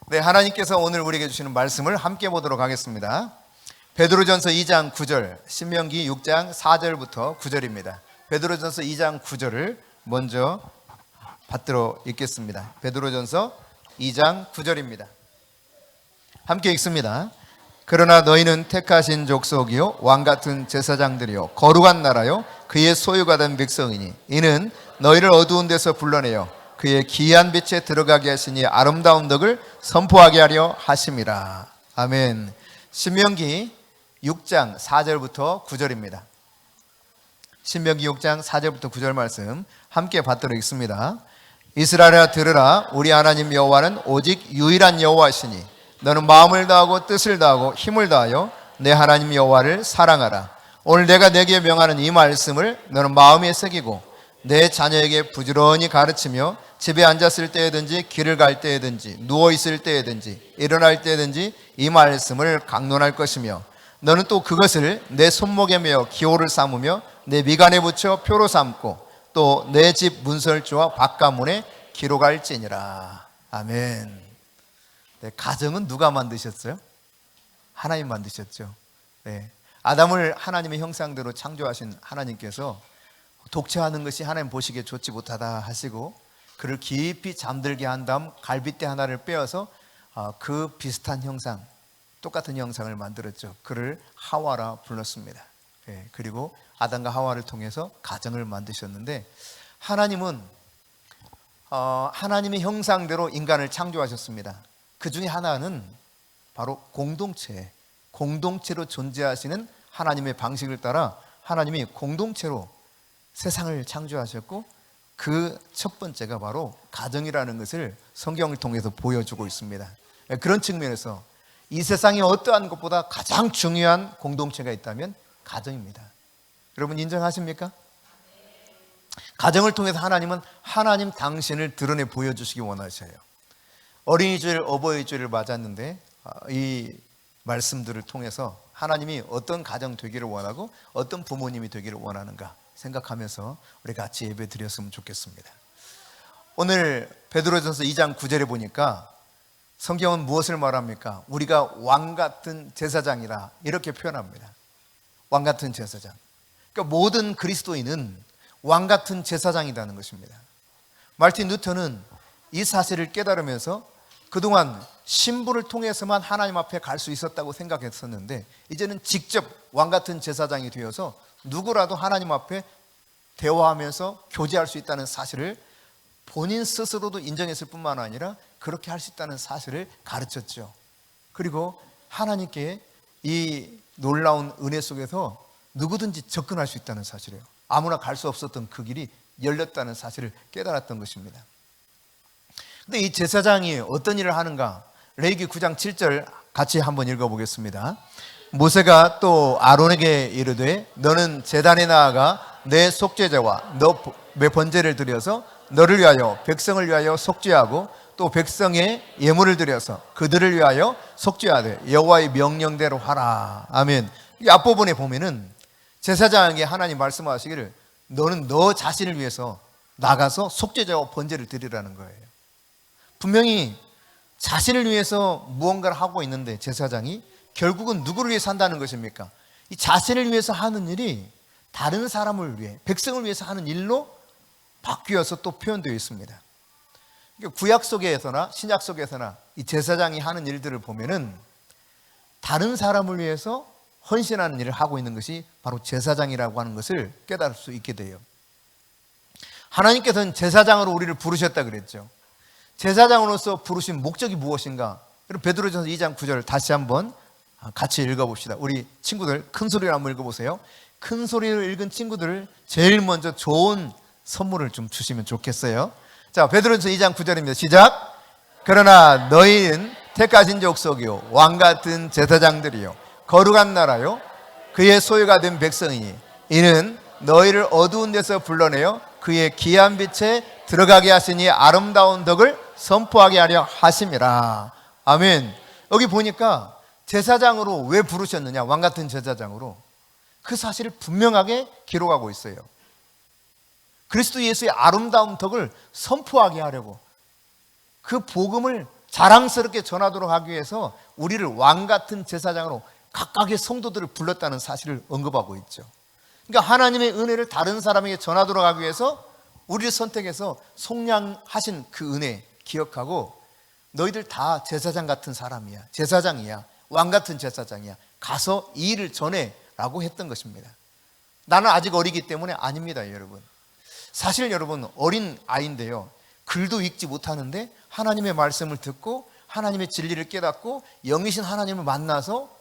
네, 하나님께서 오늘 우리에게 주시는 말씀을 함께 보도록 하겠습니다. 베드로전서 2장 9절, 신명기 6장 4절부터 9절입니다. 베드로전서 2장 9절을 먼저 받들어 읽겠습니다. 베드로전서 2장 9절입니다. 함께 읽습니다. 그러나 너희는 택하신 족속이요 왕같은 제사장들이요 거룩한 나라요 그의 소유가 된 백성이니 이는 너희를 어두운 데서 불러내어 그의 기이한 빛에 들어가게 하시니 아름다운 덕을 선포하게 하려 하심이라. 아멘. 신명기 6장 4절부터 9절입니다. 신명기 6장 4절부터 9절 말씀 함께 받들어 읽습니다. 이스라엘아 들으라. 우리 하나님 여호와는 오직 유일한 여호와시니 너는 마음을 다하고 뜻을 다하고 힘을 다하여 내 하나님 여호와를 사랑하라. 오늘 내가 내게 명하는 이 말씀을 너는 마음에 새기고 내 자녀에게 부지런히 가르치며 집에 앉았을 때에든지 길을 갈 때에든지 누워있을 때에든지 일어날 때에든지 이 말씀을 강론할 것이며 너는 또 그것을 내 손목에 메어 기호를 삼으며 내 미간에 붙여 표로 삼고 또 내 집 문설주와 바깥문에 기록할지니라. 아멘. 네, 가정은 누가 만드셨어요? 하나님 만드셨죠. 네, 아담을 하나님의 형상대로 창조하신 하나님께서 독채하는 것이 하나님 보시기에 좋지 못하다 하시고 그를 깊이 잠들게 한 다음 갈빗대 하나를 빼어서 그 비슷한 형상, 똑같은 형상을 만들었죠. 그를 하와라 불렀습니다. 네, 그리고 아담과 하와를 통해서 가정을 만드셨는데 하나님은 하나님의 형상대로 인간을 창조하셨습니다. 그 중에 하나는 바로 공동체로 존재하시는 하나님의 방식을 따라 하나님이 공동체로 세상을 창조하셨고 그 첫 번째가 바로 가정이라는 것을 성경을 통해서 보여주고 있습니다. 그런 측면에서 이 세상에 어떠한 것보다 가장 중요한 공동체가 있다면 가정입니다. 여러분 인정하십니까? 가정을 통해서 하나님은 하나님 당신을 드러내 보여주시기 원하셔요. 어린이주일, 어버이주일을 맞았는데 이 말씀들을 통해서 하나님이 어떤 가정 되기를 원하고 어떤 부모님이 되기를 원하는가 생각하면서 우리 같이 예배 드렸으면 좋겠습니다. 오늘 베드로전서 2장 9절에 보니까 성경은 무엇을 말합니까? 우리가 왕같은 제사장이라 이렇게 표현합니다. 왕같은 제사장. 그러니까 모든 그리스도인은 왕같은 제사장이라는 것입니다. 마르틴 루터는 이 사실을 깨달으면서 그동안 신부를 통해서만 하나님 앞에 갈 수 있었다고 생각했었는데 이제는 직접 왕같은 제사장이 되어서 누구라도 하나님 앞에 대화하면서 교제할 수 있다는 사실을 본인 스스로도 인정했을 뿐만 아니라 그렇게 할 수 있다는 사실을 가르쳤죠. 그리고 하나님께 이 놀라운 은혜 속에서 누구든지 접근할 수 있다는 사실이에요. 아무나 갈 수 없었던 그 길이 열렸다는 사실을 깨달았던 것입니다. 근데 이 제사장이 어떤 일을 하는가? 레위기 9장 7절 같이 한번 읽어보겠습니다. 모세가 또 아론에게 이르되 너는 제단에 나아가 내 속죄제와 내 번제를 드려서 너를 위하여 백성을 위하여 속죄하고 또 백성의 예물을 드려서 그들을 위하여 속죄하되 여호와의 명령대로 하라. 아멘. 이 앞부분에 보면은 제사장에게 하나님 말씀하시기를 너는 너 자신을 위해서 나가서 속죄제와 번제를 드리라는 거예요. 분명히 자신을 위해서 무언가를 하고 있는데 제사장이 결국은 누구를 위해서 한다는 것입니까? 이 자신을 위해서 하는 일이 다른 사람을 위해 백성을 위해서 하는 일로 바뀌어서 또 표현되어 있습니다. 구약 속에서나 신약 속에서나 이 제사장이 하는 일들을 보면은 다른 사람을 위해서 헌신하는 일을 하고 있는 것이 바로 제사장이라고 하는 것을 깨달을 수 있게 돼요. 하나님께서는 제사장으로 우리를 부르셨다 그랬죠. 제사장으로서 부르신 목적이 무엇인가? 여러분 베드로전서 2장 9절 다시 한번 같이 읽어봅시다. 우리 친구들 큰 소리로 한번 읽어보세요. 큰 소리로 읽은 친구들 제일 먼저 좋은 선물을 좀 주시면 좋겠어요. 자, 베드로전서 2장 9절입니다. 시작. 그러나 너희는 택하신 족속이요 왕같은 제사장들이요 거룩한 나라요 그의 소유가 된 백성이니 이는 너희를 어두운 데서 불러내어 그의 기이한 빛에 들어가게 하시니 아름다운 덕을 선포하게 하려 하심이라. 아멘. 여기 보니까 제사장으로 왜 부르셨느냐? 왕같은 제사장으로 그 사실을 분명하게 기록하고 있어요. 그리스도 예수의 아름다운 덕을 선포하게 하려고 그 복음을 자랑스럽게 전하도록 하기 위해서 우리를 왕같은 제사장으로 각각의 성도들을 불렀다는 사실을 언급하고 있죠. 그러니까 하나님의 은혜를 다른 사람에게 전하도록 하기 위해서 우리를 선택해서 속량하신 그 은혜 기억하고, 너희들 다 제사장 같은 사람이야, 제사장이야, 왕 같은 제사장이야, 가서 이 일을 전해 라고 했던 것입니다. 나는 아직 어리기 때문에 아닙니다, 여러분. 사실 여러분, 어린 아이인데요, 글도 읽지 못하는데 하나님의 말씀을 듣고 하나님의 진리를 깨닫고 영이신 하나님을 만나서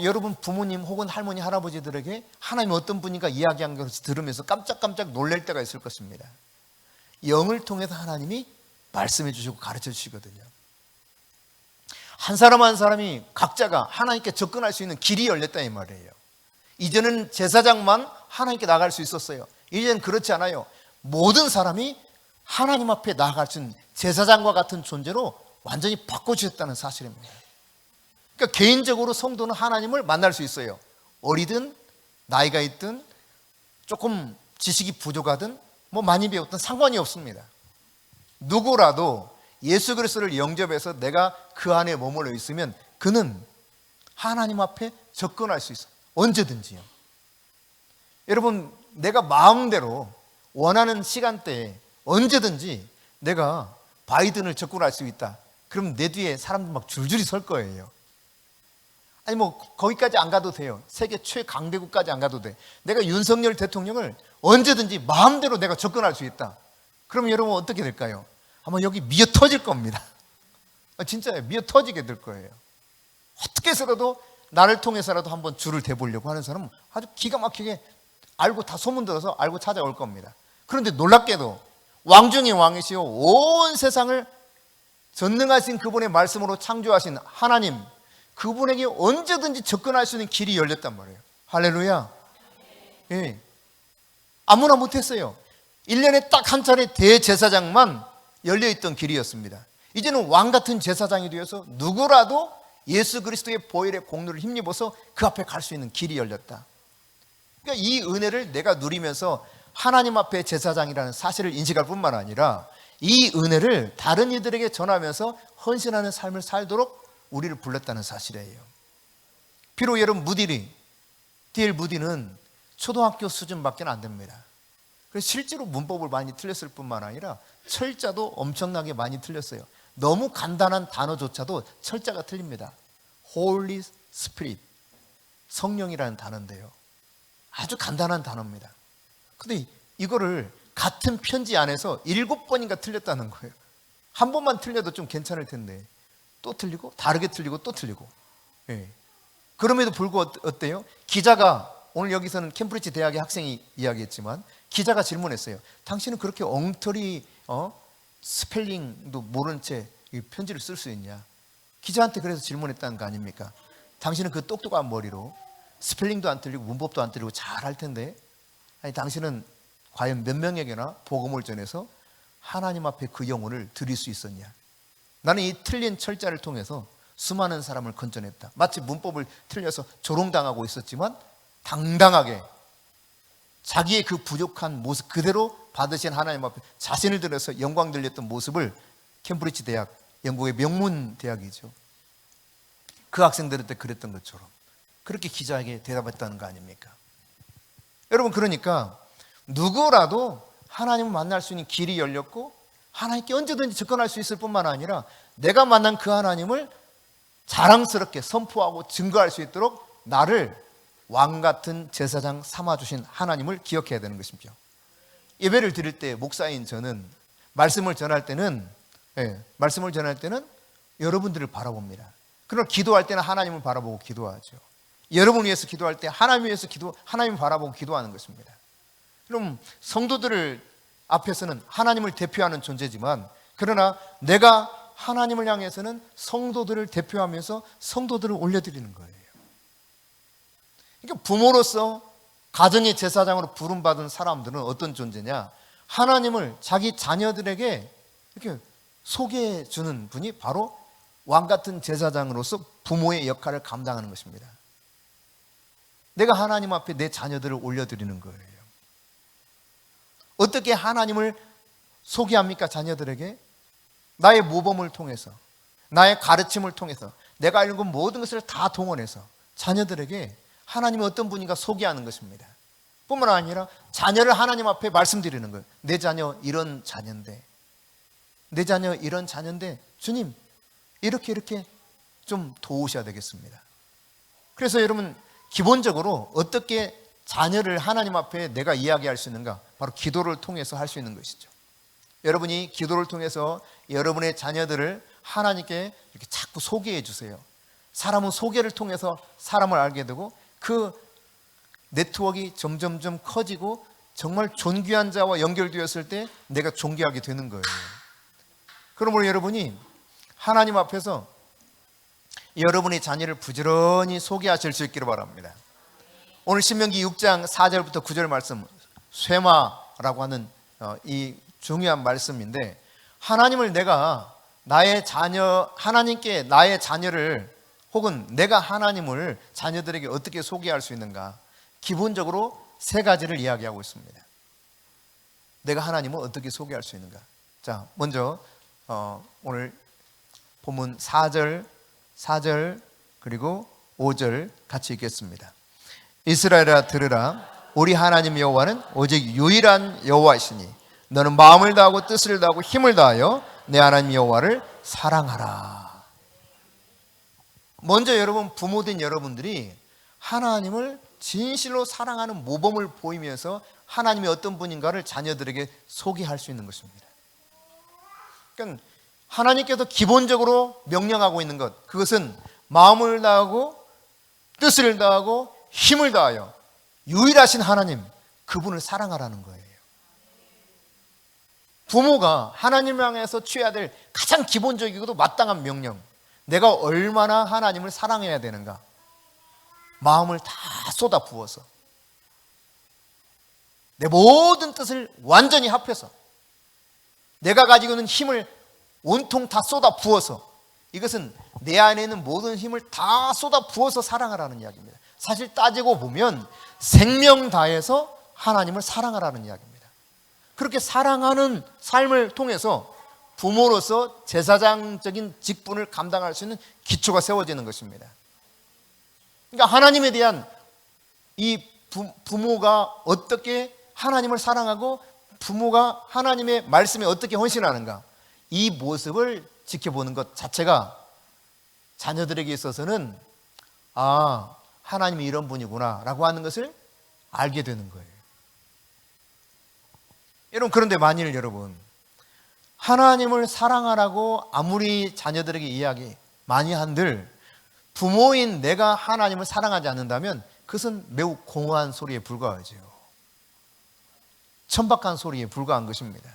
여러분 부모님 혹은 할머니 할아버지들에게 하나님이 어떤 분인가 이야기한 것을 들으면서 깜짝깜짝 놀랄 때가 있을 것입니다. 영을 통해서 하나님이 말씀해 주시고 가르쳐 주시거든요. 한 사람 한 사람이 각자가 하나님께 접근할 수 있는 길이 열렸다 이 말이에요. 이제는 제사장만 하나님께 나갈 수 있었어요. 이제는 그렇지 않아요. 모든 사람이 하나님 앞에 나아갈 수 있는 제사장과 같은 존재로 완전히 바꿔주셨다는 사실입니다. 그러니까 개인적으로 성도는 하나님을 만날 수 있어요. 어리든 나이가 있든 조금 지식이 부족하든 많이 배웠든 상관이 없습니다. 누구라도 예수 그리스도를 영접해서 내가 그 안에 머물러 있으면 그는 하나님 앞에 접근할 수 있어요. 언제든지요. 여러분, 내가 마음대로 원하는 시간대에 언제든지 내가 바이든을 접근할 수 있다. 그럼 내 뒤에 사람들 막 줄줄이 설 거예요. 아니 거기까지 안 가도 돼요. 세계 최강대국까지 안 가도 돼. 내가 윤석열 대통령을 언제든지 마음대로 내가 접근할 수 있다. 그럼 여러분 어떻게 될까요? 아마 여기 미어 터질 겁니다. 진짜요. 미어 터지게 될 거예요. 어떻게 해서라도 나를 통해서라도 한번 줄을 대보려고 하는 사람은 아주 기가 막히게 알고 다 소문 들어서 알고 찾아올 겁니다. 그런데 놀랍게도 왕 중의 왕이시오 온 세상을 전능하신 그분의 말씀으로 창조하신 하나님, 그분에게 언제든지 접근할 수 있는 길이 열렸단 말이에요. 할렐루야. 예. 아무나 못했어요. 1년에 딱 한 차례 대제사장만 열려있던 길이었습니다. 이제는 왕같은 제사장이 되어서 누구라도 예수 그리스도의 보혈의 공로를 힘입어서 그 앞에 갈 수 있는 길이 열렸다. 그러니까 이 은혜를 내가 누리면서 하나님 앞에 제사장이라는 사실을 인식할 뿐만 아니라 이 은혜를 다른 이들에게 전하면서 헌신하는 삶을 살도록 우리를 불렀다는 사실이에요. 비록 여러분 D.L. 무디는 초등학교 수준밖에 안 됩니다. 그래서 실제로 문법을 많이 틀렸을 뿐만 아니라 철자도 엄청나게 많이 틀렸어요. 너무 간단한 단어조차도 철자가 틀립니다. Holy Spirit, 성령이라는 단어인데요. 아주 간단한 단어입니다. 근데 이거를 같은 편지 안에서 7번인가 틀렸다는 거예요. 한 번만 틀려도 좀 괜찮을 텐데 또 틀리고 다르게 틀리고 또 틀리고. 예. 그럼에도 불구하고 어때요? 기자가 오늘 여기서는 캠브리지 대학의 학생이 이야기했지만 기자가 질문했어요. 당신은 그렇게 엉터리 스펠링도 모른 채 편지를 쓸 수 있냐? 기자한테 그래서 질문했다는 거 아닙니까? 당신은 그 똑똑한 머리로 스펠링도 안 틀리고 문법도 안 틀리고 잘 할 텐데 아니 당신은 과연 몇 명에게나 복음을 전해서 하나님 앞에 그 영혼을 드릴 수 있었냐? 나는 이 틀린 철자를 통해서 수많은 사람을 건져냈다. 마치 문법을 틀려서 조롱당하고 있었지만 당당하게 자기의 그 부족한 모습 그대로 받으신 하나님 앞에 자신을 들여서 영광 들렸던 모습을 캠브리지 대학, 영국의 명문 대학이죠. 그 학생들한테 그랬던 것처럼 그렇게 기자에게 대답했다는 거 아닙니까? 여러분, 그러니까 누구라도 하나님을 만날 수 있는 길이 열렸고 하나님께 언제든지 접근할 수 있을 뿐만 아니라 내가 만난 그 하나님을 자랑스럽게 선포하고 증거할 수 있도록 나를 왕같은 제사장 삼아주신 하나님을 기억해야 되는 것이죠. 예배를 드릴 때 목사인 저는 말씀을 전할 때는 여러분들을 바라봅니다. 그러나 기도할 때는 하나님을 바라보고 기도하죠. 여러분 위해서 기도할 때 하나님 위해서 하나님을 바라보고 기도하는 것입니다. 그럼 성도들을 앞에서는 하나님을 대표하는 존재지만 그러나 내가 하나님을 향해서는 성도들을 대표하면서 성도들을 올려드리는 거예요. 그러니까 부모로서 가정의 제사장으로 부름받은 사람들은 어떤 존재냐? 하나님을 자기 자녀들에게 이렇게 소개해 주는 분이 바로 왕같은 제사장으로서 부모의 역할을 감당하는 것입니다. 내가 하나님 앞에 내 자녀들을 올려드리는 거예요. 어떻게 하나님을 소개합니까? 자녀들에게 나의 모범을 통해서, 나의 가르침을 통해서 내가 알고 있는 모든 것을 다 동원해서 자녀들에게 하나님이 어떤 분인가 소개하는 것입니다. 뿐만 아니라 자녀를 하나님 앞에 말씀드리는 거예요. 내 자녀 이런 자녀인데, 내 자녀 이런 자녀인데 주님 이렇게 좀 도우셔야 되겠습니다. 그래서 여러분, 기본적으로 어떻게 자녀를 하나님 앞에 내가 이야기할 수 있는가? 바로 기도를 통해서 할 수 있는 것이죠. 여러분이 기도를 통해서 여러분의 자녀들을 하나님께 이렇게 자꾸 소개해 주세요. 사람은 소개를 통해서 사람을 알게 되고 그 네트워크가 점점점 커지고 정말 존귀한 자와 연결되었을 때 내가 존귀하게 되는 거예요. 그러므로 여러분이 하나님 앞에서 여러분의 자녀를 부지런히 소개하실 수 있기를 바랍니다. 오늘 신명기 6장 4절부터 9절 말씀, 쇠마라고 하는 이 중요한 말씀인데, 하나님을 내가 나의 자녀, 하나님께 나의 자녀를 혹은 내가 하나님을 자녀들에게 어떻게 소개할 수 있는가? 기본적으로 세 가지를 이야기하고 있습니다. 내가 하나님을 어떻게 소개할 수 있는가? 자, 먼저 오늘 본문 4절 그리고 5절 같이 읽겠습니다. 이스라엘아 들으라, 우리 하나님 여호와는 오직 유일한 여호와이시니 너는 마음을 다하고 뜻을 다하고 힘을 다하여 내 하나님 여호와를 사랑하라. 먼저 여러분, 부모된 여러분들이 하나님을 진실로 사랑하는 모범을 보이면서 하나님이 어떤 분인가를 자녀들에게 소개할 수 있는 것입니다. 그러니까 하나님께서 기본적으로 명령하고 있는 것, 그것은 마음을 다하고 뜻을 다하고 힘을 다하여 유일하신 하나님, 그분을 사랑하라는 거예요. 부모가 하나님을 향해서 취해야 될 가장 기본적이고도 마땅한 명령, 내가 얼마나 하나님을 사랑해야 되는가, 마음을 다 쏟아 부어서 내 모든 뜻을 완전히 합해서 내가 가지고 있는 힘을 온통 다 쏟아 부어서, 이것은 내 안에 있는 모든 힘을 다 쏟아 부어서 사랑하라는 이야기입니다. 사실 따지고 보면 생명 다해서 하나님을 사랑하라는 이야기입니다. 그렇게 사랑하는 삶을 통해서 부모로서 제사장적인 직분을 감당할 수 있는 기초가 세워지는 것입니다. 그러니까 하나님에 대한 이 부모가 어떻게 하나님을 사랑하고 부모가 하나님의 말씀에 어떻게 헌신하는가, 이 모습을 지켜보는 것 자체가 자녀들에게 있어서는 아, 하나님이 이런 분이구나 라고 하는 것을 알게 되는 거예요. 여러분, 그런데 만일 여러분 하나님을 사랑하라고 아무리 자녀들에게 이야기 많이 한들 부모인 내가 하나님을 사랑하지 않는다면 그것은 매우 공허한 소리에 불과하죠. 천박한 소리에 불과한 것입니다.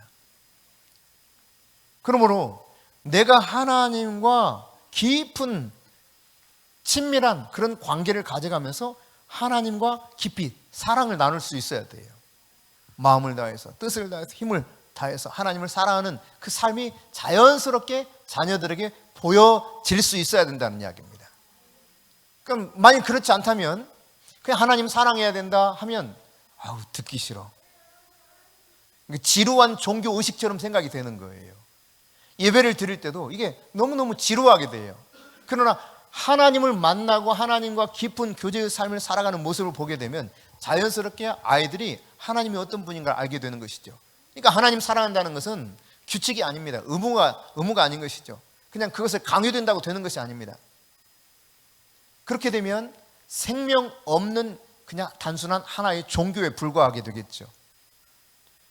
그러므로 내가 하나님과 깊은 친밀한 그런 관계를 가져가면서 하나님과 깊이 사랑을 나눌 수 있어야 돼요. 마음을 다해서, 뜻을 다해서, 힘을 다해서 하나님을 사랑하는 그 삶이 자연스럽게 자녀들에게 보여질 수 있어야 된다는 이야기입니다. 그럼 만약 그렇지 않다면 그냥 하나님 사랑해야 된다 하면 아우, 듣기 싫어, 지루한 종교 의식처럼 생각이 되는 거예요. 예배를 드릴 때도 이게 너무너무 지루하게 돼요. 그러나 하나님을 만나고 하나님과 깊은 교제의 삶을 살아가는 모습을 보게 되면 자연스럽게 아이들이 하나님이 어떤 분인가 알게 되는 것이죠. 그러니까 하나님 사랑한다는 것은 규칙이 아닙니다. 의무가 아닌 것이죠. 그냥 그것을 강요된다고 되는 것이 아닙니다. 그렇게 되면 생명 없는 그냥 단순한 하나의 종교에 불과하게 되겠죠.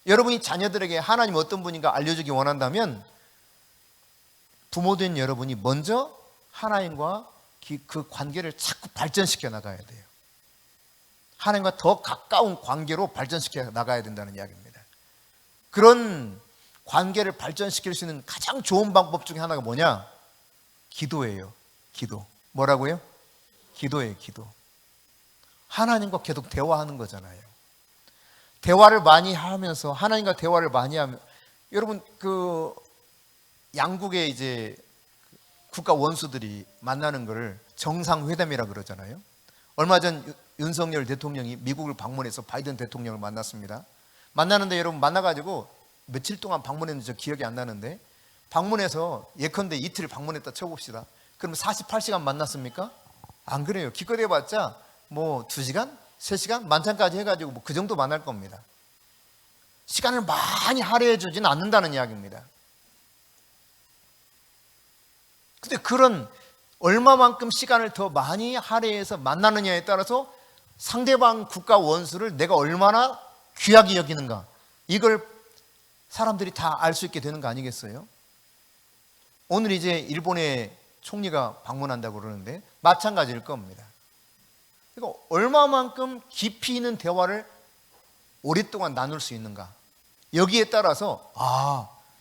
여러분이 자녀들에게 하나님 어떤 분인가 알려주기 원한다면 부모된 여러분이 먼저 하나님과 그 관계를 자꾸 발전시켜 나가야 돼요. 하나님과 더 가까운 관계로 발전시켜 나가야 된다는 이야기입니다. 그런 관계를 발전시킬 수 있는 가장 좋은 방법 중에 하나가 뭐냐? 기도예요. 기도. 뭐라고요? 기도예요. 기도. 하나님과 계속 대화하는 거잖아요. 대화를 많이 하면서, 하나님과 대화를 많이 하면, 여러분 그 양국의 이제 국가 원수들이 만나는 것을 정상회담이라 그러잖아요. 얼마 전 윤석열 대통령이 미국을 방문해서 바이든 대통령을 만났습니다. 만나는데 여러분 만나가지고 며칠 동안 방문했는지 저 기억이 안 나는데 방문해서 예컨대 이틀 방문했다 쳐봅시다. 그럼 48시간 만났습니까? 안 그래요. 기껏 해봤자 뭐 2시간? 3시간? 만찬까지 해가지고 뭐 그 정도 만날 겁니다. 시간을 많이 할애해 주지는 않는다는 이야기입니다. 근데 그런 얼마만큼 시간을 더 많이 할애해서 만나느냐에 따라서 상대방 국가 원수를 내가 얼마나 귀하게 여기는가, 이걸 사람들이 다 알 수 있게 되는 거 아니겠어요? 오늘 이제 일본의 총리가 방문한다고 그러는데 마찬가지일 겁니다. 그러니까 얼마만큼 깊이 있는 대화를 오랫동안 나눌 수 있는가, 여기에 따라서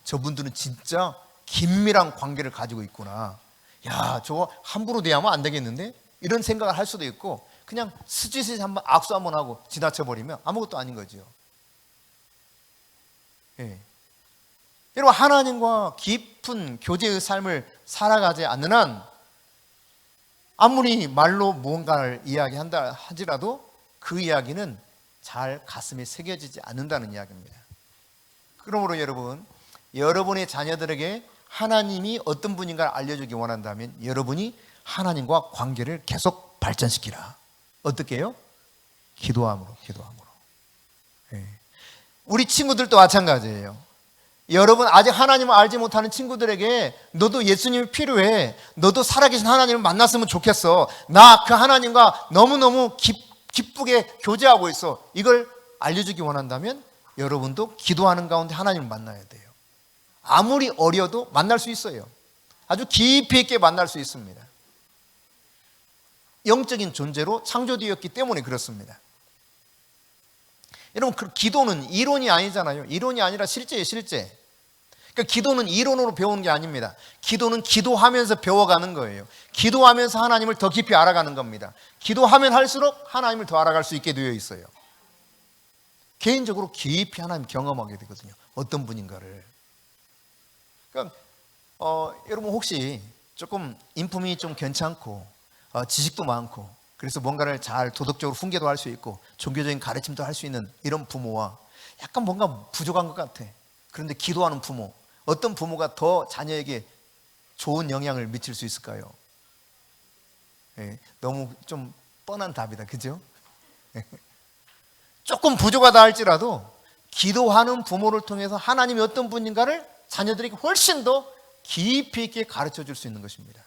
저분들은 진짜 긴밀한 관계를 가지고 있구나, 야 저거 함부로 대하면 안 되겠는데, 이런 생각을 할 수도 있고, 그냥 스치듯이 한번 악수 한번 하고 지나쳐버리면 아무것도 아닌 거죠. 예. 여러분, 하나님과 깊은 교제의 삶을 살아가지 않는 한 아무리 말로 무언가를 이야기한다 하지라도 그 이야기는 잘 가슴에 새겨지지 않는다는 이야기입니다. 그러므로 여러분, 여러분의 자녀들에게 하나님이 어떤 분인가를 알려주기 원한다면 여러분이 하나님과 관계를 계속 발전시키라. 어떻게 해요? 기도함으로. 예. 우리 친구들도 마찬가지예요. 여러분, 아직 하나님을 알지 못하는 친구들에게 너도 예수님이 필요해, 너도 살아계신 하나님을 만났으면 좋겠어, 나 그 하나님과 너무너무 기쁘게 교제하고 있어, 이걸 알려주기 원한다면 여러분도 기도하는 가운데 하나님을 만나야 돼요. 아무리 어려도 만날 수 있어요. 아주 깊이 있게 만날 수 있습니다. 영적인 존재로 창조되었기 때문에 그렇습니다. 여러분, 그 기도는 이론이 아니잖아요. 이론이 아니라 실제예요, 실제. 그러니까 기도는 이론으로 배우는 게 아닙니다. 기도는 기도하면서 배워가는 거예요. 기도하면서 하나님을 더 깊이 알아가는 겁니다. 기도하면 할수록 하나님을 더 알아갈 수 있게 되어 있어요. 개인적으로 깊이 하나님 경험하게 되거든요. 어떤 분인가를. 그러니까 여러분, 혹시 조금 인품이 좀 괜찮고 지식도 많고 그래서 뭔가를 잘 도덕적으로 훈계도 할 수 있고 종교적인 가르침도 할 수 있는 이런 부모와 약간 뭔가 부족한 것 같아. 그런데 기도하는 부모, 어떤 부모가 더 자녀에게 좋은 영향을 미칠 수 있을까요? 예, 너무 좀 뻔한 답이다, 그죠? 조금 부족하다 할지라도 기도하는 부모를 통해서 하나님이 어떤 분인가를 자녀들에게 훨씬 더 깊이 있게 가르쳐 줄 수 있는 것입니다.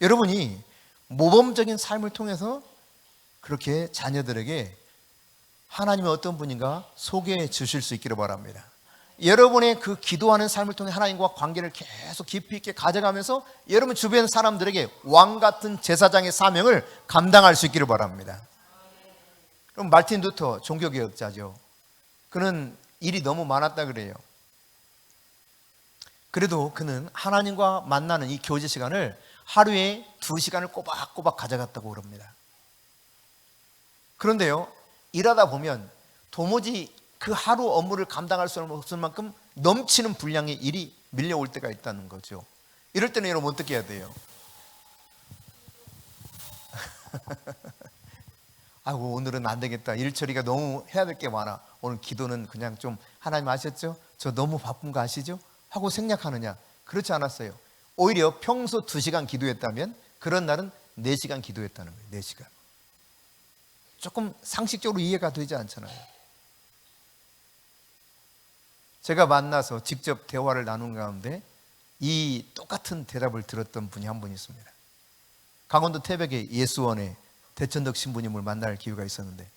여러분이 모범적인 삶을 통해서 그렇게 자녀들에게 하나님이 어떤 분인가 소개해 주실 수 있기를 바랍니다. 여러분의 그 기도하는 삶을 통해 하나님과 관계를 계속 깊이 있게 가져가면서 여러분 주변 사람들에게 왕 같은 제사장의 사명을 감당할 수 있기를 바랍니다. 그럼 마틴 루터 종교개혁자죠. 그는 일이 너무 많았다 그래요. 그래도 그는 하나님과 만나는 이 교제 시간을 하루에 2시간을 꼬박꼬박 가져갔다고 그럽니다. 그런데요, 일하다 보면 도무지 그 하루 업무를 감당할 수 없을 만큼 넘치는 분량의 일이 밀려올 때가 있다는 거죠. 이럴 때는 여러분 어떻게 해야 돼요? 아이고, 오늘은 안 되겠다, 일 처리가 너무 해야 될 게 많아, 오늘 기도는 그냥 좀, 하나님 아셨죠? 저 너무 바쁜 거 아시죠? 하고 생략하느냐? 그렇지 않았어요. 오히려 평소 2시간 기도했다면 그런 날은 4시간 기도했다는 거예요. 4시간. 조금 상식적으로 이해가 되지 않잖아요. 제가 만나서 직접 대화를 나눈 가운데 이 똑같은 대답을 들었던 분이 한 분 있습니다. 강원도 태백의 예수원에 대천덕 신부님을 만날 기회가 있었는데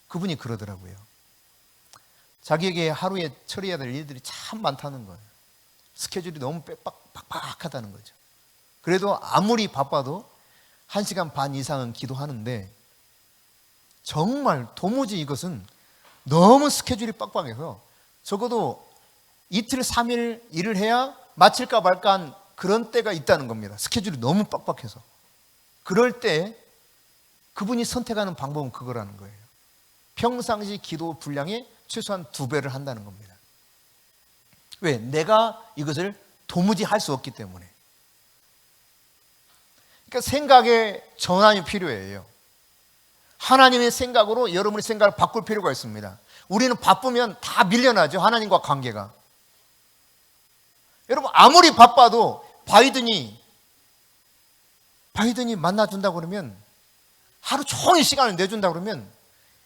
그분이 그러더라고요. 자기에게 하루에 처리해야 될 일들이 참 많다는 거예요. 스케줄이 너무 빡빡하다는 거죠. 그래도 아무리 바빠도 1시간 반 이상은 기도하는데 정말 도무지 이것은 너무 스케줄이 빡빡해서 적어도 이틀 3일 일을 해야 마칠까 말까 한 그런 때가 있다는 겁니다. 스케줄이 너무 빡빡해서. 그럴 때 그분이 선택하는 방법은 그거라는 거예요. 평상시 기도 분량의 최소한 2배를 한다는 겁니다. 왜? 내가 이것을 도무지 할 수 없기 때문에. 그러니까 생각의 전환이 필요해요. 하나님의 생각으로 여러분의 생각을 바꿀 필요가 있습니다. 우리는 바쁘면 다 밀려나죠, 하나님과 관계가. 여러분 아무리 바빠도 바이든이 만나준다 그러면, 하루 종일 시간을 내준다 그러면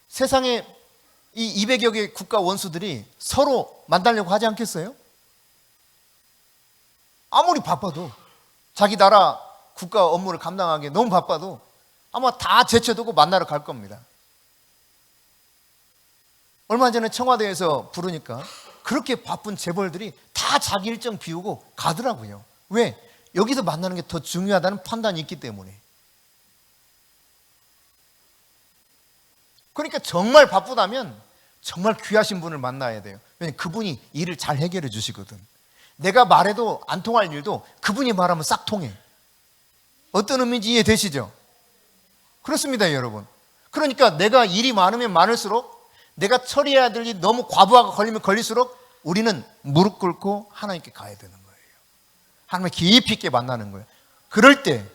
세상에 이 200여 개 국가 원수들이 서로 만나려고 하지 않겠어요? 아무리 바빠도, 자기 나라 국가 업무를 감당하기에 너무 바빠도 아마 다 제쳐두고 만나러 갈 겁니다. 얼마 전에 청와대에서 부르니까 그렇게 바쁜 재벌들이 다 자기 일정 비우고 가더라고요. 왜? 여기서 만나는 게 더 중요하다는 판단이 있기 때문에. 그러니까 정말 바쁘다면 정말 귀하신 분을 만나야 돼요. 왜냐하면 그분이 일을 잘 해결해 주시거든. 내가 말해도 안 통할 일도 그분이 말하면 싹 통해. 어떤 의미인지 이해되시죠? 그렇습니다, 여러분. 그러니까 내가 일이 많으면 많을수록, 내가 처리해야 될 일이 너무 과부하가 걸리면 걸릴수록 우리는 무릎 꿇고 하나님께 가야 되는 거예요. 하나님을 깊이 있게 만나는 거예요. 그럴 때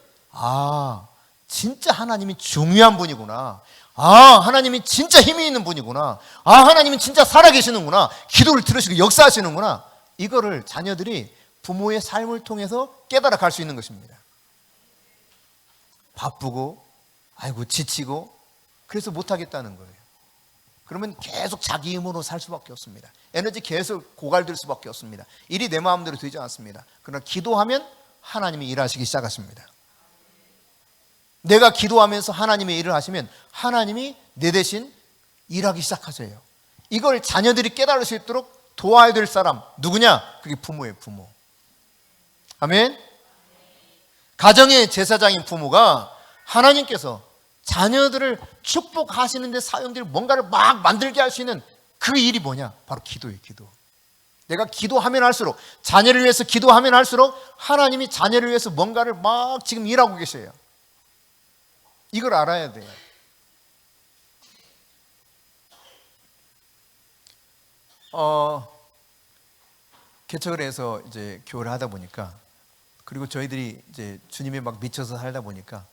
진짜 하나님이 중요한 분이구나. 하나님이 진짜 힘이 있는 분이구나. 하나님은 진짜 살아계시는구나. 기도를 들으시고 역사하시는구나. 이거를 자녀들이 부모의 삶을 통해서 깨달아 갈 수 있는 것입니다. 바쁘고 지치고 그래서 못하겠다는 거예요. 그러면 계속 자기 힘으로 살 수밖에 없습니다. 에너지 계속 고갈될 수밖에 없습니다. 일이 내 마음대로 되지 않습니다. 그러나 기도하면 하나님이 일하시기 시작하십니다. 내가 기도하면서 하나님의 일을 하시면 하나님이 내 대신 일하기 시작하세요. 이걸 자녀들이 깨달을 수 있도록 도와야 될 사람 누구냐? 그게 부모예요, 부모. 아멘. 가정의 제사장인 부모가 하나님께서 자녀들을 축복하시는데 사용될 뭔가를 막 만들게 할 수 있는 그 일이 뭐냐? 바로 기도예요, 기도. 내가 기도하면 할수록, 자녀를 위해서 기도하면 할수록 하나님이 자녀를 위해서 뭔가를 막 지금 일하고 계세요. 이걸 알아야 돼요. 개척을 해서 이제 교회를 하다 보니까, 그리고 저희들이 이제 주님에 막 미쳐서 살다 보니까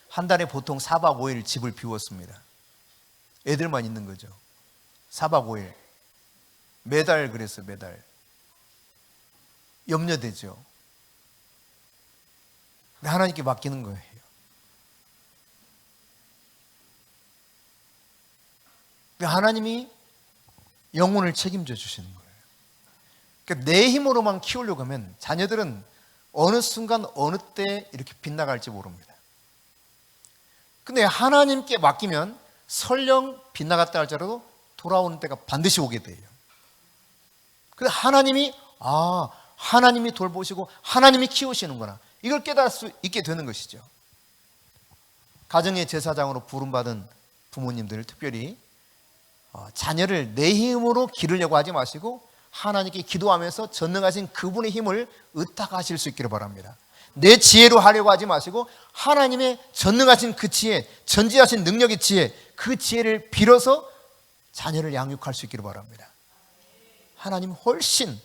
한 달에 보통 4박 5일 집을 비웠습니다. 애들만 있는 거죠. 4박 5일. 매달 그랬어요, 매달. 염려되죠. 근데 하나님께 맡기는 거예요. 하나님이 영혼을 책임져 주시는 거예요. 그러니까 내 힘으로만 키우려고 하면 자녀들은 어느 순간 어느 때 이렇게 빗나갈지 모릅니다. 근데 하나님께 맡기면 설령 빗나갔다 할지라도 돌아오는 때가 반드시 오게 돼요. 그래서 하나님이 돌보시고 하나님이 키우시는구나, 이걸 깨달을 수 있게 되는 것이죠. 가정의 제사장으로 부름받은 부모님들, 특별히 자녀를 내 힘으로 기르려고 하지 마시고 하나님께 기도하면서 전능하신 그분의 힘을 의탁하실 수 있기를 바랍니다. 내 지혜로 하려고 하지 마시고 하나님의 전능하신 그 지혜, 전지하신 능력의 지혜, 그 지혜를 빌어서 자녀를 양육할 수 있기를 바랍니다. 하나님 훨씬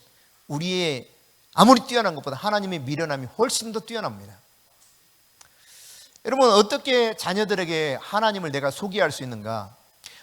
우리의 아무리 뛰어난 것보다 하나님의 미련함이 훨씬 더 뛰어납니다. 여러분, 어떻게 자녀들에게 하나님을 내가 소개할 수 있는가?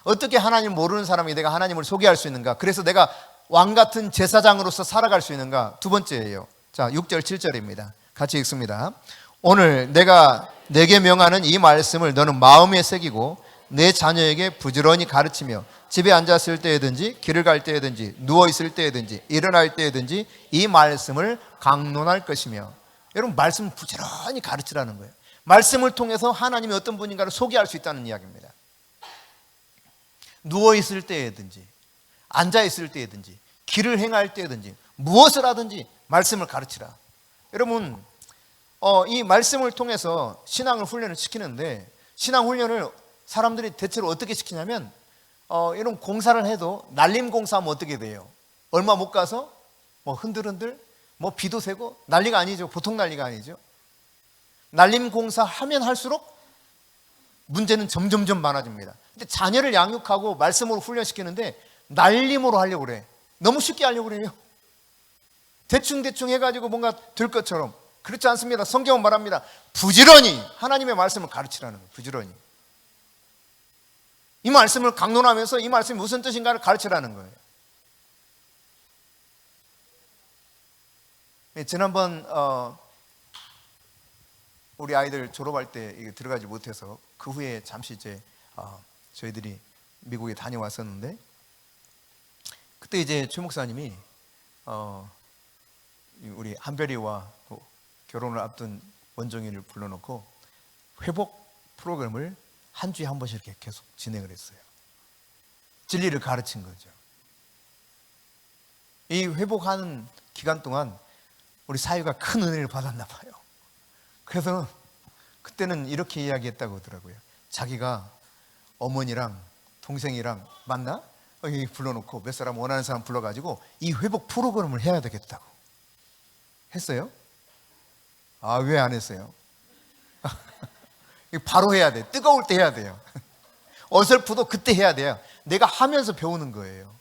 어떻게 하나님 모르는 사람에게 내가 하나님을 소개할 수 있는가? 그래서 내가 왕같은 제사장으로서 살아갈 수 있는가? 두 번째예요. 자, 6절 7절입니다. 같이 읽습니다. 오늘 내가 내게 명하는 이 말씀을 너는 마음에 새기고 내 자녀에게 부지런히 가르치며 집에 앉았을 때든지 길을 갈 때든지 누워있을 때든지 일어날 때든지 이 말씀을 강론할 것이며. 여러분, 말씀을 부지런히 가르치라는 거예요. 말씀을 통해서 하나님이 어떤 분인가를 소개할 수 있다는 이야기입니다. 누워있을 때든지 앉아있을 때든지 길을 행할 때든지 무엇을 하든지 말씀을 가르치라. 여러분, 이 말씀을 통해서 신앙을 훈련을 시키는데, 신앙 훈련을 사람들이 대체로 어떻게 시키냐면, 이런 공사를 해도 날림 공사하면 어떻게 돼요? 얼마 못 가서 흔들흔들 비도 새고 난리가 아니죠. 보통 난리가 아니죠. 날림 공사하면 할수록 문제는 점점점 많아집니다. 근데 자녀를 양육하고 말씀으로 훈련시키는데 날림으로 하려고 그래. 너무 쉽게 하려고 그래요. 대충대충 해가지고 뭔가 될 것처럼. 그렇지 않습니다. 성경은 말합니다. 부지런히 하나님의 말씀을 가르치라는 거예요. 부지런히. 이 말씀을 강론하면서 이 말씀이 무슨 뜻인가를 가르치라는 거예요. 지난번 우리 아이들 졸업할 때 이게 들어가지 못해서 그 후에 잠시 이제 저희들이 미국에 다녀왔었는데, 그때 이제 최 목사님이 우리 한별이와 결혼을 앞둔 원종이를 불러놓고 회복 프로그램을 한 주에 한 번씩 이렇게 계속 진행을 했어요. 진리를 가르친 거죠. 이 회복하는 기간 동안 우리 사유가 큰 은혜를 받았나 봐요. 그래서 그때는 이렇게 이야기했다고 하더라고요. 자기가 어머니랑 동생이랑 만나? 여기 불러놓고 몇 사람 원하는 사람 불러가지고 이 회복 프로그램을 해야 되겠다고 했어요? 왜 안 했어요? 바로 해야 돼. 뜨거울 때 해야 돼요. 어설프도 그때 해야 돼요. 내가 하면서 배우는 거예요.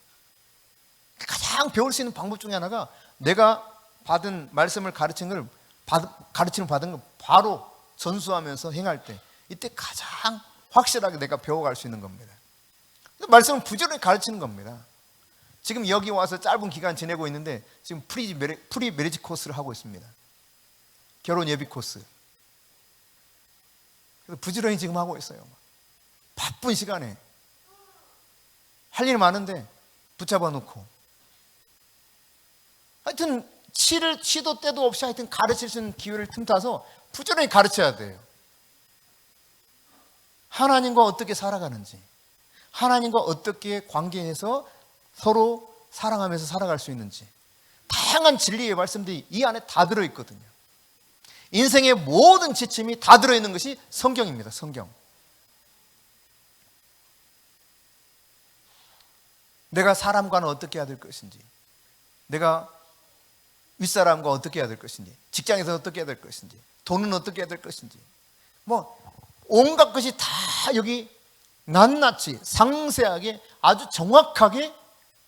가장 배울 수 있는 방법 중에 하나가 내가 받은 말씀을 가르침을 받은 걸 바로 전수하면서 행할 때, 이때 가장 확실하게 내가 배워갈 수 있는 겁니다. 말씀을 부지런히 가르치는 겁니다. 지금 여기 와서 짧은 기간 지내고 있는데 지금 프리 메리지 코스를 하고 있습니다. 결혼 예비 코스. 그래서 부지런히 지금 하고 있어요. 바쁜 시간에 할 일 많은데 붙잡아 놓고 하여튼 시도 때도 없이 하여튼 가르칠 수 있는 기회를 틈타서 부지런히 가르쳐야 돼요. 하나님과 어떻게 살아가는지, 하나님과 어떻게 관계해서 서로 사랑하면서 살아갈 수 있는지, 다양한 진리의 말씀들이 이 안에 다 들어있거든요. 인생의 모든 지침이 다 들어있는 것이 성경입니다. 성경. 내가 사람과는 어떻게 해야 될 것인지, 내가 윗사람과 어떻게 해야 될 것인지, 직장에서 어떻게 해야 될 것인지, 돈은 어떻게 해야 될 것인지, 온갖 것이 다 여기 낱낱이 상세하게 아주 정확하게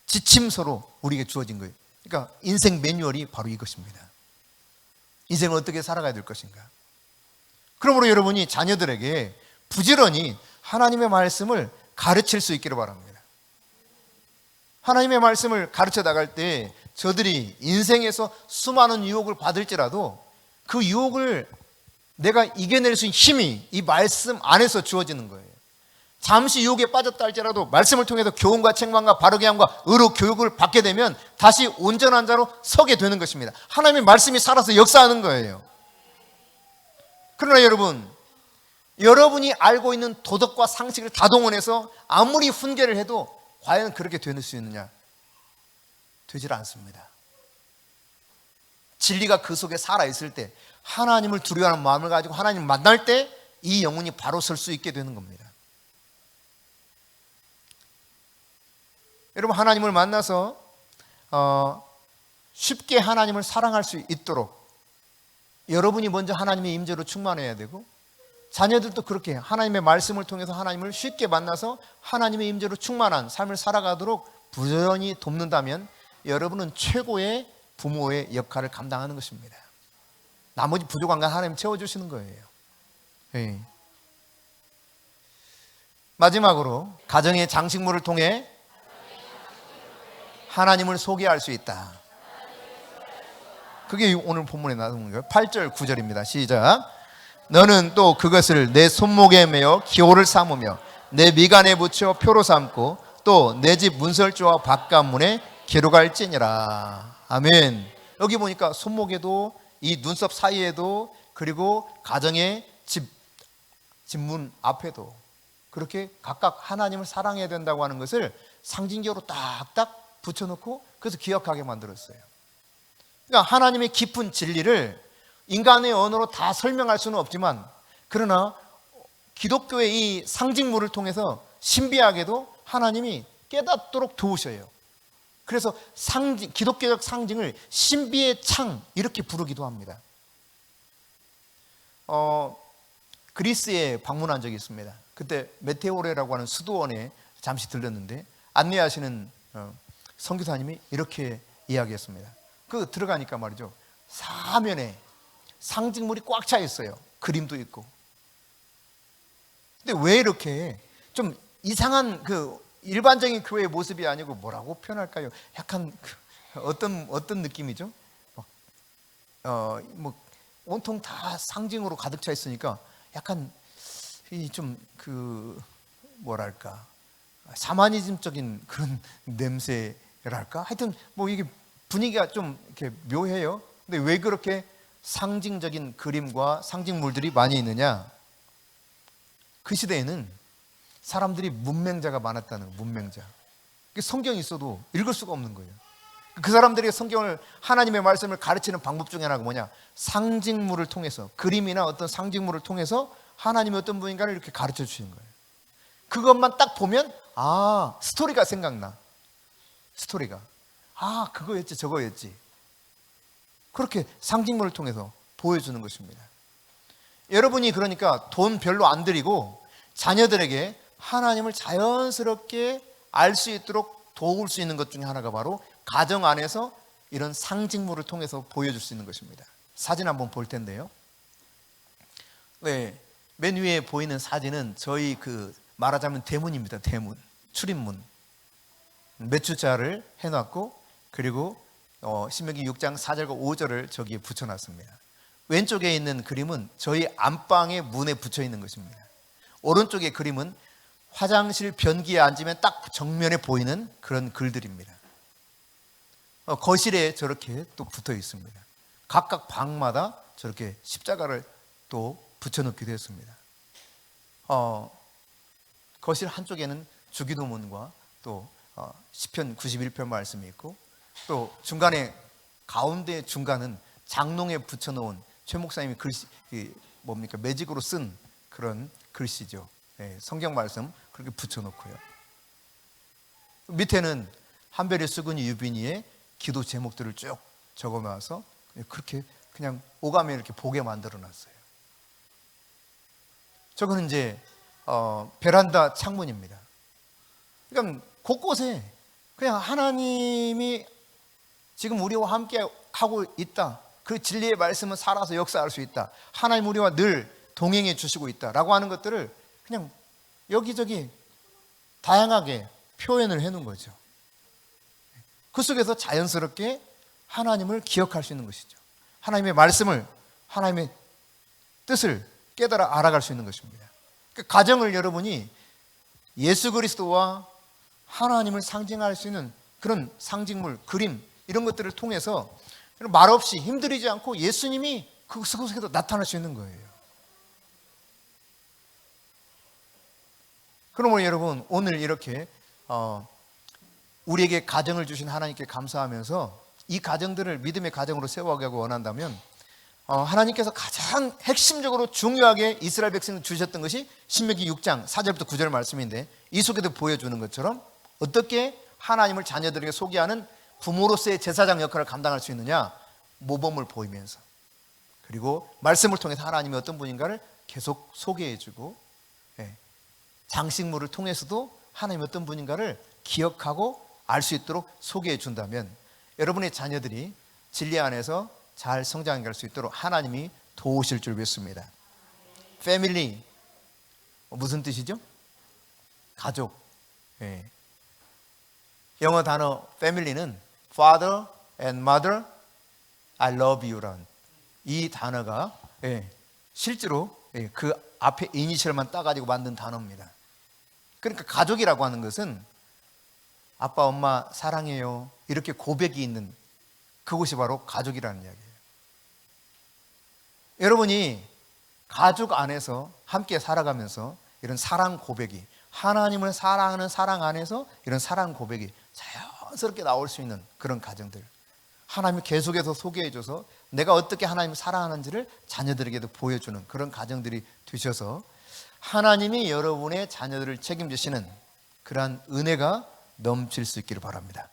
지침서로 우리에게 주어진 거예요. 그러니까 인생 매뉴얼이 바로 이것입니다. 인생을 어떻게 살아가야 될 것인가. 그러므로 여러분이 자녀들에게 부지런히 하나님의 말씀을 가르칠 수 있기를 바랍니다. 하나님의 말씀을 가르쳐 나갈 때 저들이 인생에서 수많은 유혹을 받을지라도 그 유혹을 내가 이겨낼 수 있는 힘이 이 말씀 안에서 주어지는 거예요. 잠시 유혹에 빠졌다 할지라도 말씀을 통해서 교훈과 책망과 바르게 함과 의로 교육을 받게 되면 다시 온전한 자로 서게 되는 것입니다. 하나님의 말씀이 살아서 역사하는 거예요. 그러나 여러분이 알고 있는 도덕과 상식을 다 동원해서 아무리 훈계를 해도 과연 그렇게 될 수 있느냐? 되질 않습니다. 진리가 그 속에 살아있을 때, 하나님을 두려워하는 마음을 가지고 하나님을 만날 때 이 영혼이 바로 설 수 있게 되는 겁니다. 여러분, 하나님을 만나서 쉽게 하나님을 사랑할 수 있도록 여러분이 먼저 하나님의 임재로 충만해야 되고, 자녀들도 그렇게 하나님의 말씀을 통해서 하나님을 쉽게 만나서 하나님의 임재로 충만한 삶을 살아가도록 부지런히 돕는다면 여러분은 최고의 부모의 역할을 감당하는 것입니다. 나머지 부족한 건 하나님 채워주시는 거예요. 네. 마지막으로 가정의 장식물을 통해 하나님을 소개할 수 있다. 그게 오늘 본문에 나오는 거예요. 8절 9절입니다. 시작. 너는 또 그것을 내 손목에 매어 기호를 삼으며 내 미간에 붙여 표로 삼고 또 내 집 문설주와 바깥문에 기록할지니라. 아멘. 여기 보니까 손목에도 이 눈썹 사이에도 그리고 가정의 집문 앞에도 그렇게 각각 하나님을 사랑해야 된다고 하는 것을 상징적으로 딱딱 붙여놓고 그래서 기억하게 만들었어요. 그러니까 하나님의 깊은 진리를 인간의 언어로 다 설명할 수는 없지만, 그러나 기독교의 이 상징물을 통해서 신비하게도 하나님이 깨닫도록 도우셔요. 그래서 기독교적 상징을 신비의 창 이렇게 부르기도 합니다. 그리스에 방문한 적이 있습니다. 그때 메테오레라고 하는 수도원에 잠시 들렸는데 안내하시는 선교사님이 이렇게 이야기했습니다. 그 들어가니까 말이죠, 사면에 상징물이 꽉 차 있어요. 그림도 있고. 근데 왜 이렇게 좀 이상한 일반적인 교회의 모습이 아니고 뭐라고 표현할까요? 약간 어떤 느낌이죠? 뭐 온통 다 상징으로 가득 차 있으니까 약간 이 좀 그 뭐랄까 샤머니즘적인 그런 냄새랄까? 하여튼 뭐 이게 분위기가 좀 이렇게 묘해요. 근데 왜 그렇게 상징적인 그림과 상징물들이 많이 있느냐? 그 시대에는 사람들이 문맹자가 많았다는 거예요. 문맹자. 성경이 있어도 읽을 수가 없는 거예요. 그 사람들이 성경을 하나님의 말씀을 가르치는 방법 중에 하나가 뭐냐? 상징물을 통해서 그림이나 어떤 상징물을 통해서 하나님이 어떤 분인가를 이렇게 가르쳐 주시는 거예요. 그것만 딱 보면 스토리가 생각나. 스토리가 그거였지 저거였지. 그렇게 상징물을 통해서 보여주는 것입니다. 여러분이 그러니까 돈 별로 안 들이고 자녀들에게 하나님을 자연스럽게 알 수 있도록 도울 수 있는 것 중에 하나가 바로 가정 안에서 이런 상징물을 통해서 보여줄 수 있는 것입니다. 사진 한번 볼 텐데요. 네, 맨 위에 보이는 사진은 저희 말하자면 대문입니다. 대문, 출입문. 몇 주자를 해놨고 그리고 신명기 6장 4절과 5절을 저기에 붙여놨습니다. 왼쪽에 있는 그림은 저희 안방의 문에 붙여 있는 것입니다. 오른쪽의 그림은 화장실 변기에 앉으면 딱 정면에 보이는 그런 글들입니다. 거실에 저렇게 또 붙어 있습니다. 각각 방마다 저렇게 십자가를 또 붙여놓기도 했습니다. 거실 한쪽에는 주기도문과 또 시편 91편 말씀이 있고 또 중간에 가운데 중간은 장롱에 붙여놓은 최 목사님이 글씨 매직으로 쓴 그런 글씨죠. 네, 성경 말씀 그렇게 붙여놓고요. 밑에는 한별이, 수근이, 유빈이의 기도 제목들을 쭉 적어놔서 그렇게 그냥 오감에 이렇게 보게 만들어놨어요. 저거는 이제 베란다 창문입니다. 그러니까 곳곳에 그냥 하나님이 지금 우리와 함께 하고 있다. 그 진리의 말씀은 살아서 역사할 수 있다. 하나님 우리와 늘 동행해 주시고 있다라고 하는 것들을 그냥 여기저기 다양하게 표현을 해놓은 거죠. 그 속에서 자연스럽게 하나님을 기억할 수 있는 것이죠. 하나님의 말씀을, 하나님의 뜻을 깨달아 알아갈 수 있는 것입니다. 그 가정을 여러분이 예수 그리스도와 하나님을 상징할 수 있는 그런 상징물, 그림 이런 것들을 통해서 말없이 힘들이지 않고 예수님이 그 속에서 나타날 수 있는 거예요. 그러므로 여러분 오늘 이렇게 우리에게 가정을 주신 하나님께 감사하면서 이 가정들을 믿음의 가정으로 세워가고 원한다면 하나님께서 가장 핵심적으로 중요하게 이스라엘 백성을 주셨던 것이 신명기 6장 4절부터 9절 말씀인데 이 속에도 보여주는 것처럼 어떻게 하나님을 자녀들에게 소개하는 부모로서의 제사장 역할을 감당할 수 있느냐? 모범을 보이면서 그리고 말씀을 통해서 하나님이 어떤 분인가를 계속 소개해주고 장식물을 통해서도 하나님이 어떤 분인가를 기억하고 알 수 있도록 소개해 준다면 여러분의 자녀들이 진리 안에서 잘 성장해 갈 수 있도록 하나님이 도우실 줄 믿습니다. 패밀리 무슨 뜻이죠? 가족. 영어 단어 패밀리는 Father and Mother, I love you라는 이 단어가 실제로 그 앞에 이니셜만 따가지고 만든 단어입니다. 그러니까 가족이라고 하는 것은 아빠, 엄마 사랑해요 이렇게 고백이 있는 그곳이 바로 가족이라는 이야기예요. 여러분이 가족 안에서 함께 살아가면서 이런 사랑 고백이 하나님을 사랑하는 사랑 안에서 이런 사랑 고백이 자연스럽게 나올 수 있는 그런 가정들 하나님이 계속해서 소개해줘서 내가 어떻게 하나님을 사랑하는지를 자녀들에게도 보여주는 그런 가정들이 되셔서 하나님이 여러분의 자녀들을 책임지시는 그러한 은혜가 넘칠 수 있기를 바랍니다.